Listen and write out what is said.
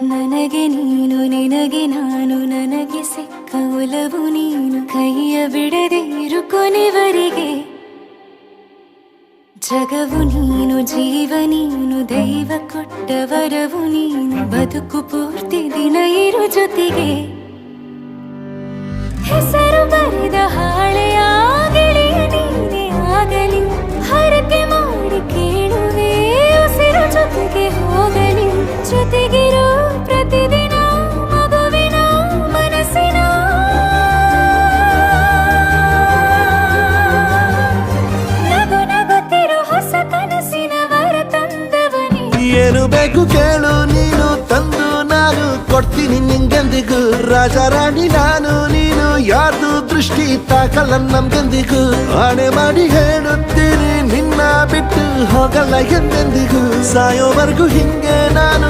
ನನಗೆ ನೀನು ನಿನಗೆ ನಾನು ನನಗೆ ಸಿಕ್ಕ ಒಲವು ನೀನು ಕೈಯ ಬಿಡದೆ ಇರು ಕೊನೆವರೆಗೆ ಜಗವು ನೀನು ಜೀವ ನೀನು ದೈವ ಕೊಟ್ಟ ವರವು ನೀನು ಬದುಕು ಪೂರ್ತಿ ದಿನ ಇರು ಜೊತೆಗೆ ಹೆಸರು ಬರೆದ ಹಾಳೆಯ ಗೆಳೆಯ ನೀನೇ ಆಗಲಿ ಹರಕೆ ಮಾಡಿ ಕೇಳುವೆ ಉಸಿರು ಜೊತೆಗೆ ಹೋಗಲಿ ಜೊತೆಗಿರೋ ಪ್ರತಿದಿನ ಮಗುವಿನ ಮನಸ್ಸಿನ ನಗು ನಗುತ್ತಿರೋ ಹೊಸ ಕನಸಿನ ವರ ತಂದವನೇ ಏನು ಬೇಕು ಕೇಳು ನೀನು ತಂದು ನಾನು ಕೊಡ್ತೀನಿ ನಿಂಗೆಂದಿಗೂ ರಾಜ ರಾಣಿ ನಾನು ನೀನು ಯಾರ್ದು ದೃಷ್ಟಿ ತಾಕಲ್ಲ ನಮ್ಗೆಂದಿಗೂ ಆಣೆ ಮಾಡಿ ಹೇಳುತ್ತೀನಿ ನಿನ್ನ ಬಿಟ್ಟು ಹೋಗಲ್ಲ ಎಂದೆಂದಿಗೂ ಸಾಯೋವರೆಗೂ ಹಿಂಗೆ ನಾನು